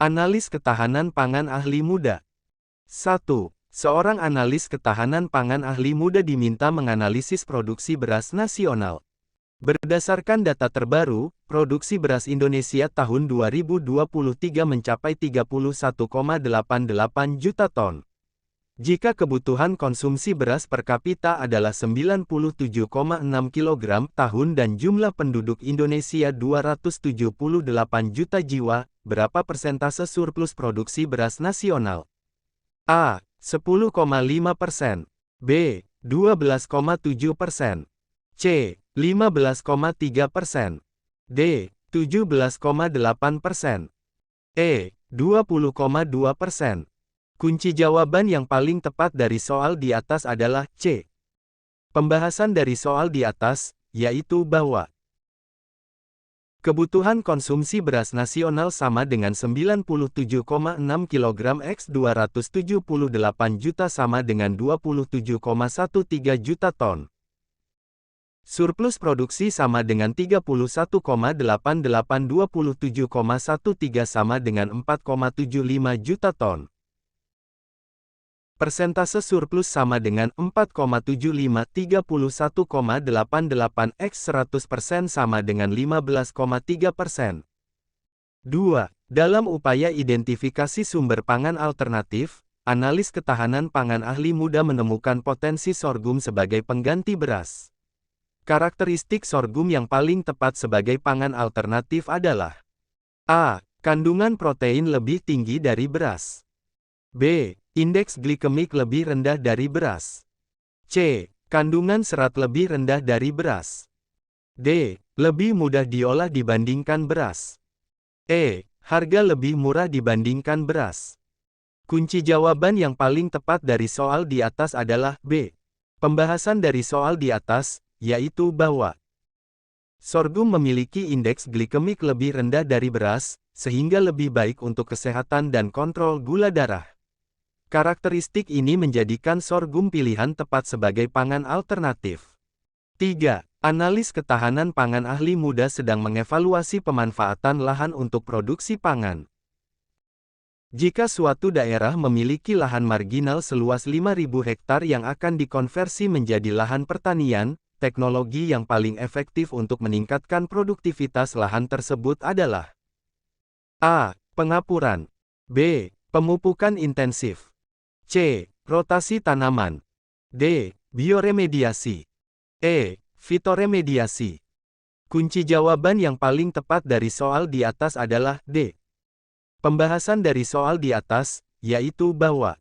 Analis ketahanan pangan ahli muda. 1. Seorang analis ketahanan pangan ahli muda diminta menganalisis produksi beras nasional. Berdasarkan data terbaru, produksi beras Indonesia tahun 2023 mencapai 31,88 juta ton. Jika kebutuhan konsumsi beras per kapita adalah 97,6 kg tahun dan jumlah penduduk Indonesia 278 juta jiwa, berapa persentase surplus produksi beras nasional? A. 10,5%, B. 12,7%, C. 15,3%, D. 17,8%, E. 20,2%. Kunci jawaban yang paling tepat dari soal di atas adalah C. Pembahasan dari soal di atas, yaitu bahwa kebutuhan konsumsi beras nasional sama dengan 97,6 kg x 278 juta sama dengan 27,13 juta ton. Surplus produksi sama dengan 31,88 27,13 sama dengan 4,75 juta ton. Persentase surplus sama dengan 4,75 31,88 x 100% sama dengan 15,3%. 2. Dalam upaya identifikasi sumber pangan alternatif, analis ketahanan pangan ahli muda menemukan potensi sorghum sebagai pengganti beras. Karakteristik sorghum yang paling tepat sebagai pangan alternatif adalah A. Kandungan protein lebih tinggi dari beras. B. Indeks glikemik lebih rendah dari beras. C. Kandungan serat lebih rendah dari beras. D. Lebih mudah diolah dibandingkan beras. E. Harga lebih murah dibandingkan beras. Kunci jawaban yang paling tepat dari soal di atas adalah B. Pembahasan dari soal di atas, yaitu bahwa sorghum memiliki indeks glikemik lebih rendah dari beras, sehingga lebih baik untuk kesehatan dan kontrol gula darah. Karakteristik ini menjadikan sorghum pilihan tepat sebagai pangan alternatif. 3. Analis ketahanan pangan ahli muda sedang mengevaluasi pemanfaatan lahan untuk produksi pangan. Jika suatu daerah memiliki lahan marginal seluas 5.000 hektar yang akan dikonversi menjadi lahan pertanian, teknologi yang paling efektif untuk meningkatkan produktivitas lahan tersebut adalah A. Pengapuran, B. Pemupukan intensif, C. Rotasi tanaman, D. Bioremediasi, E. Fitoremediasi. Kunci jawaban yang paling tepat dari soal di atas adalah D. Pembahasan dari soal di atas, yaitu bahwa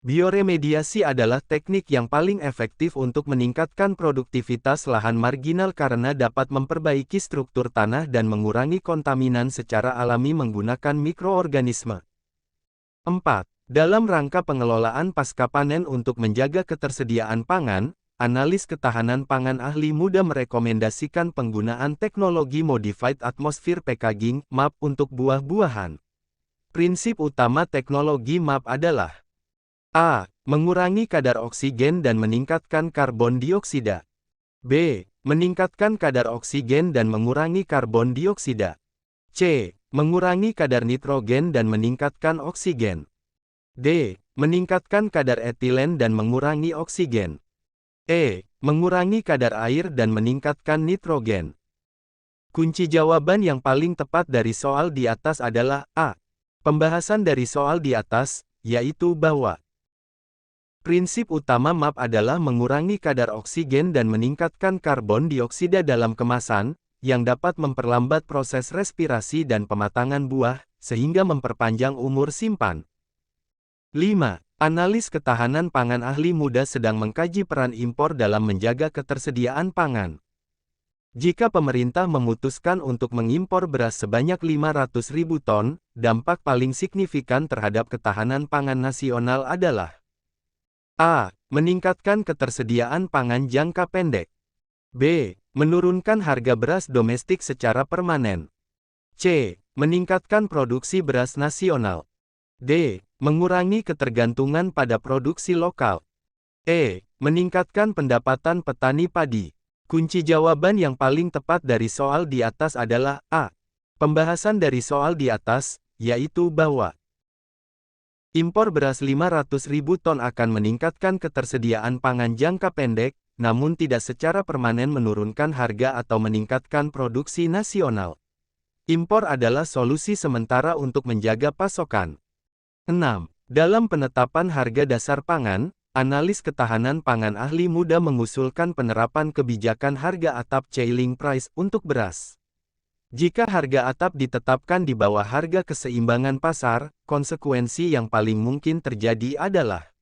bioremediasi adalah teknik yang paling efektif untuk meningkatkan produktivitas lahan marginal karena dapat memperbaiki struktur tanah dan mengurangi kontaminan secara alami menggunakan mikroorganisme. 4. Dalam rangka pengelolaan pasca panen untuk menjaga ketersediaan pangan, analis ketahanan pangan ahli muda merekomendasikan penggunaan teknologi Modified Atmosphere Packaging (MAP) untuk buah-buahan. Prinsip utama teknologi MAP adalah A. Mengurangi kadar oksigen dan meningkatkan karbon dioksida. B. Meningkatkan kadar oksigen dan mengurangi karbon dioksida. C. Mengurangi kadar nitrogen dan meningkatkan oksigen. D. Meningkatkan kadar etilen dan mengurangi oksigen. E. Mengurangi kadar air dan meningkatkan nitrogen. Kunci jawaban yang paling tepat dari soal di atas adalah A. Pembahasan dari soal di atas, yaitu bahwa prinsip utama MAP adalah mengurangi kadar oksigen dan meningkatkan karbon dioksida dalam kemasan, yang dapat memperlambat proses respirasi dan pematangan buah, sehingga memperpanjang umur simpan. 5. Analis ketahanan pangan ahli muda sedang mengkaji peran impor dalam menjaga ketersediaan pangan. Jika pemerintah memutuskan untuk mengimpor beras sebanyak 500.000 ton, dampak paling signifikan terhadap ketahanan pangan nasional adalah A. Meningkatkan ketersediaan pangan jangka pendek. B. Menurunkan harga beras domestik secara permanen. C. Meningkatkan produksi beras nasional. D. Mengurangi ketergantungan pada produksi lokal. E. Meningkatkan pendapatan petani padi. Kunci jawaban yang paling tepat dari soal di atas adalah A. Pembahasan dari soal di atas, yaitu bahwa impor beras 500.000 ton akan meningkatkan ketersediaan pangan jangka pendek, namun tidak secara permanen menurunkan harga atau meningkatkan produksi nasional. Impor adalah solusi sementara untuk menjaga pasokan. 6. Dalam penetapan harga dasar pangan, analis ketahanan pangan ahli muda mengusulkan penerapan kebijakan harga atap ceiling price untuk beras. Jika harga atap ditetapkan di bawah harga keseimbangan pasar, konsekuensi yang paling mungkin terjadi adalah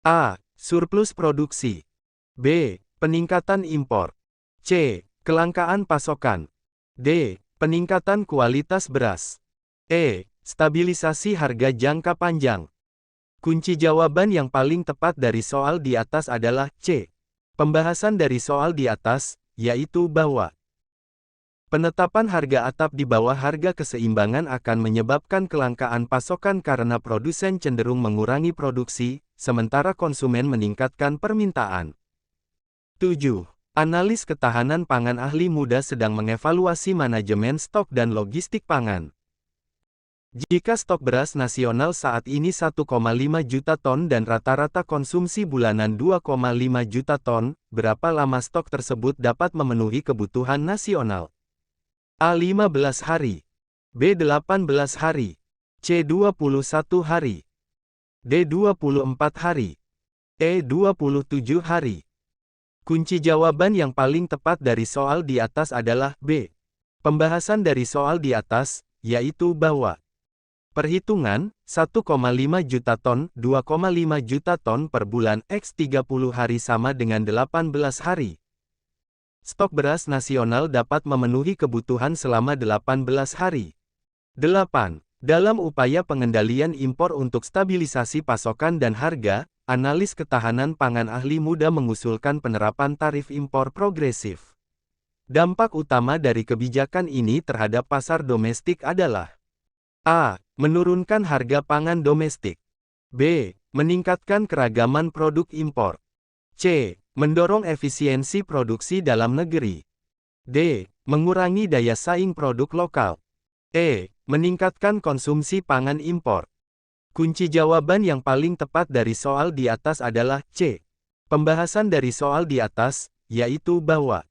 A. Surplus produksi, B. Peningkatan impor, C. Kelangkaan pasokan, D. Peningkatan kualitas beras, E. Stabilisasi harga jangka panjang. Kunci jawaban yang paling tepat dari soal di atas adalah C. Pembahasan dari soal di atas, yaitu bahwa penetapan harga atap di bawah harga keseimbangan akan menyebabkan kelangkaan pasokan karena produsen cenderung mengurangi produksi, sementara konsumen meningkatkan permintaan. 7. Analis ketahanan pangan ahli muda sedang mengevaluasi manajemen stok dan logistik pangan. Jika stok beras nasional saat ini 1,5 juta ton dan rata-rata konsumsi bulanan 2,5 juta ton, berapa lama stok tersebut dapat memenuhi kebutuhan nasional? A. 15 hari, B. 18 hari, C. 21 hari, D. 24 hari, E. 27 hari. Kunci jawaban yang paling tepat dari soal di atas adalah B. Pembahasan dari soal di atas, yaitu bahwa perhitungan 1,5 juta ton, 2,5 juta ton per bulan X 30 hari sama dengan 18 hari. Stok beras nasional dapat memenuhi kebutuhan selama 18 hari. 8. Dalam upaya pengendalian impor untuk stabilisasi pasokan dan harga, analis ketahanan pangan ahli muda mengusulkan penerapan tarif impor progresif. Dampak utama dari kebijakan ini terhadap pasar domestik adalah A. Menurunkan harga pangan domestik, B. Meningkatkan keragaman produk impor, C. Mendorong efisiensi produksi dalam negeri, D. Mengurangi daya saing produk lokal, E. Meningkatkan konsumsi pangan impor. Kunci jawaban yang paling tepat dari soal di atas adalah C. Pembahasan dari soal di atas, yaitu bahwa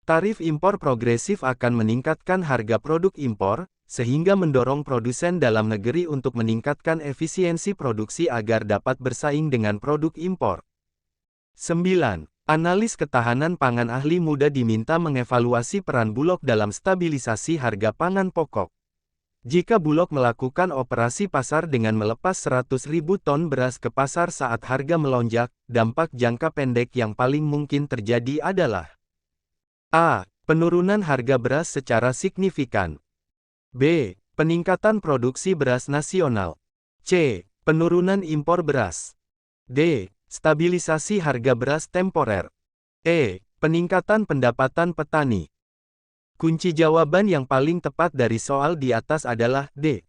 tarif impor progresif akan meningkatkan harga produk impor, sehingga mendorong produsen dalam negeri untuk meningkatkan efisiensi produksi agar dapat bersaing dengan produk impor. 9. Analis ketahanan pangan ahli muda diminta mengevaluasi peran Bulog dalam stabilisasi harga pangan pokok. Jika Bulog melakukan operasi pasar dengan melepas 100.000 ton beras ke pasar saat harga melonjak, dampak jangka pendek yang paling mungkin terjadi adalah A. Penurunan harga beras secara signifikan, B. Peningkatan produksi beras nasional, C. Penurunan impor beras, D. Stabilisasi harga beras temporer, E. Peningkatan pendapatan petani. Kunci jawaban yang paling tepat dari soal di atas adalah D.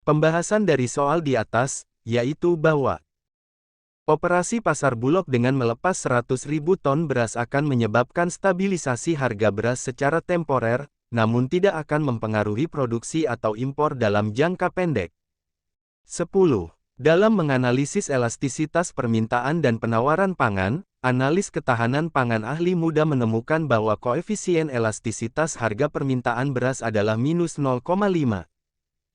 Pembahasan dari soal di atas, yaitu bahwa operasi pasar Bulog dengan melepas 100.000 ton beras akan menyebabkan stabilisasi harga beras secara temporer, namun tidak akan mempengaruhi produksi atau impor dalam jangka pendek. 10. Dalam menganalisis elastisitas permintaan dan penawaran pangan, analis ketahanan pangan ahli muda menemukan bahwa koefisien elastisitas harga permintaan beras adalah minus 0,5.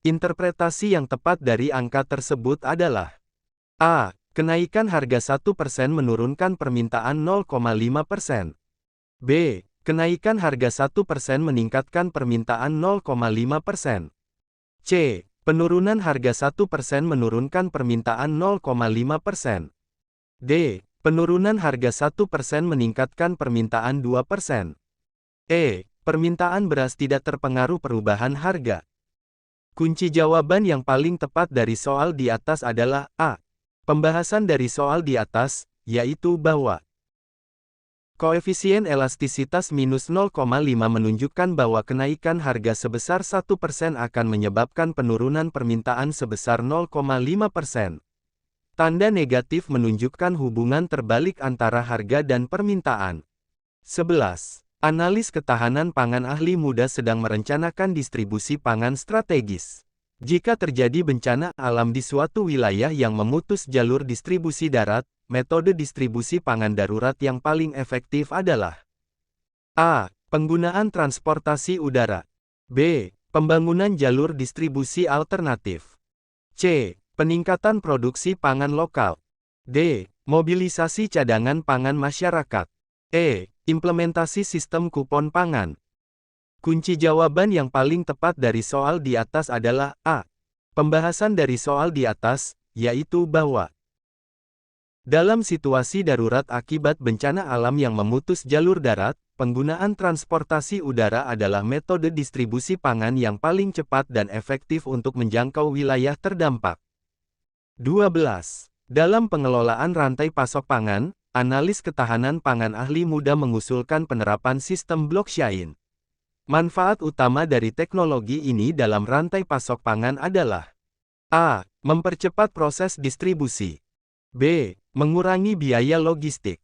Interpretasi yang tepat dari angka tersebut adalah A. Kenaikan harga 1% menurunkan permintaan 0,5%. B. Kenaikan harga 1% meningkatkan permintaan 0,5%. C. Penurunan harga 1% menurunkan permintaan 0,5%. D. Penurunan harga 1% meningkatkan permintaan 2%. E. Permintaan beras tidak terpengaruh perubahan harga. Kunci jawaban yang paling tepat dari soal di atas adalah A. Pembahasan dari soal di atas, yaitu bahwa koefisien elastisitas minus 0,5 menunjukkan bahwa kenaikan harga sebesar 1% akan menyebabkan penurunan permintaan sebesar 0,5%. Tanda negatif menunjukkan hubungan terbalik antara harga dan permintaan. 11. Analis ketahanan pangan ahli muda sedang merencanakan distribusi pangan strategis. Jika terjadi bencana alam di suatu wilayah yang memutus jalur distribusi darat, metode distribusi pangan darurat yang paling efektif adalah A. Penggunaan transportasi udara. B. Pembangunan jalur distribusi alternatif. C. Peningkatan produksi pangan lokal. D. Mobilisasi cadangan pangan masyarakat. E. Implementasi sistem kupon pangan. Kunci jawaban yang paling tepat dari soal di atas adalah A. Pembahasan dari soal di atas, yaitu bahwa dalam situasi darurat akibat bencana alam yang memutus jalur darat, penggunaan transportasi udara adalah metode distribusi pangan yang paling cepat dan efektif untuk menjangkau wilayah terdampak. 12. Dalam pengelolaan rantai pasok pangan, analis ketahanan pangan ahli muda mengusulkan penerapan sistem blockchain. Manfaat utama dari teknologi ini dalam rantai pasok pangan adalah A. Mempercepat proses distribusi. B. Mengurangi biaya logistik.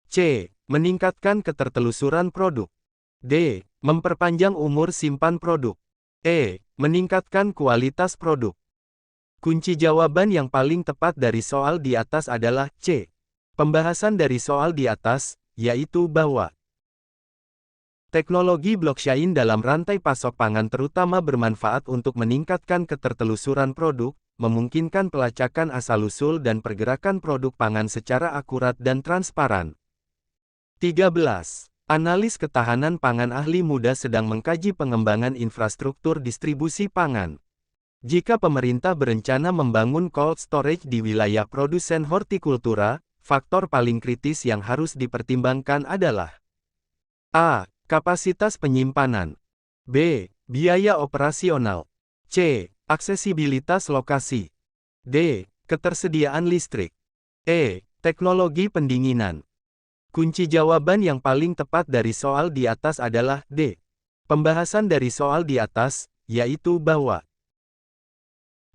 C. Meningkatkan ketertelusuran produk. D. Memperpanjang umur simpan produk. E. Meningkatkan kualitas produk. Kunci jawaban yang paling tepat dari soal di atas adalah C. Pembahasan dari soal di atas, yaitu bahwa teknologi blockchain dalam rantai pasok pangan terutama bermanfaat untuk meningkatkan ketertelusuran produk, memungkinkan pelacakan asal-usul dan pergerakan produk pangan secara akurat dan transparan. 13. Analis ketahanan pangan ahli muda sedang mengkaji pengembangan infrastruktur distribusi pangan. Jika pemerintah berencana membangun cold storage di wilayah produsen hortikultura, faktor paling kritis yang harus dipertimbangkan adalah A. Kapasitas penyimpanan. B. Biaya operasional. C. Aksesibilitas lokasi. D. Ketersediaan listrik. E. Teknologi pendinginan. Kunci jawaban yang paling tepat dari soal di atas adalah D. Pembahasan dari soal di atas, yaitu bahwa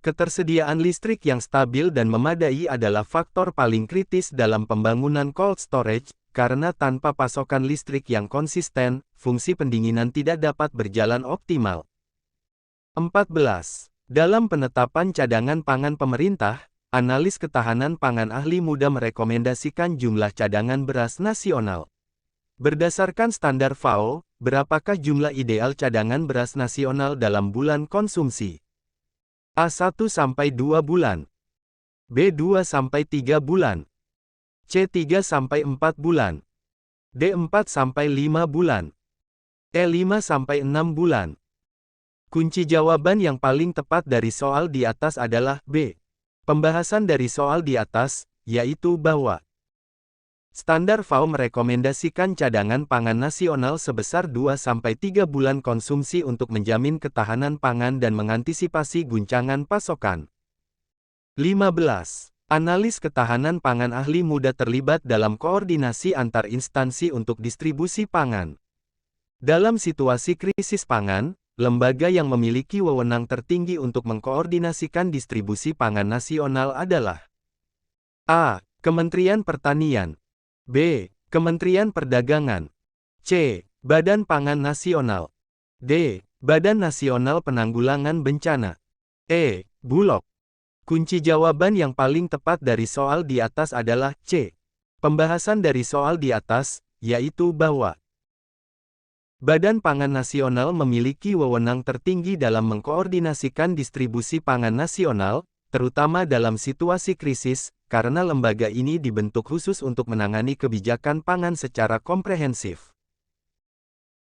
ketersediaan listrik yang stabil dan memadai adalah faktor paling kritis dalam pembangunan cold storage, karena tanpa pasokan listrik yang konsisten, fungsi pendinginan tidak dapat berjalan optimal. 14. Dalam penetapan cadangan pangan pemerintah, analis ketahanan pangan ahli muda merekomendasikan jumlah cadangan beras nasional. Berdasarkan standar FAO, berapakah jumlah ideal cadangan beras nasional dalam bulan konsumsi? A1 sampai 2 bulan, B2 sampai 3 bulan, C3 sampai 4 bulan, D4 sampai 5 bulan, E5 sampai 6 bulan. Kunci jawaban yang paling tepat dari soal di atas adalah B. Pembahasan dari soal di atas, yaitu bahwa standar FAO merekomendasikan cadangan pangan nasional sebesar 2-3 bulan konsumsi untuk menjamin ketahanan pangan dan mengantisipasi guncangan pasokan. 15. Analis ketahanan pangan ahli muda terlibat dalam koordinasi antar instansi untuk distribusi pangan. Dalam situasi krisis pangan, lembaga yang memiliki wewenang tertinggi untuk mengkoordinasikan distribusi pangan nasional adalah A. Kementerian Pertanian. B. Kementerian Perdagangan. C. Badan Pangan Nasional. D. Badan Nasional Penanggulangan Bencana. E. Bulog. Kunci jawaban yang paling tepat dari soal di atas adalah C. Pembahasan dari soal di atas, yaitu bahwa Badan Pangan Nasional memiliki wewenang tertinggi dalam mengkoordinasikan distribusi pangan nasional, terutama dalam situasi krisis, karena lembaga ini dibentuk khusus untuk menangani kebijakan pangan secara komprehensif.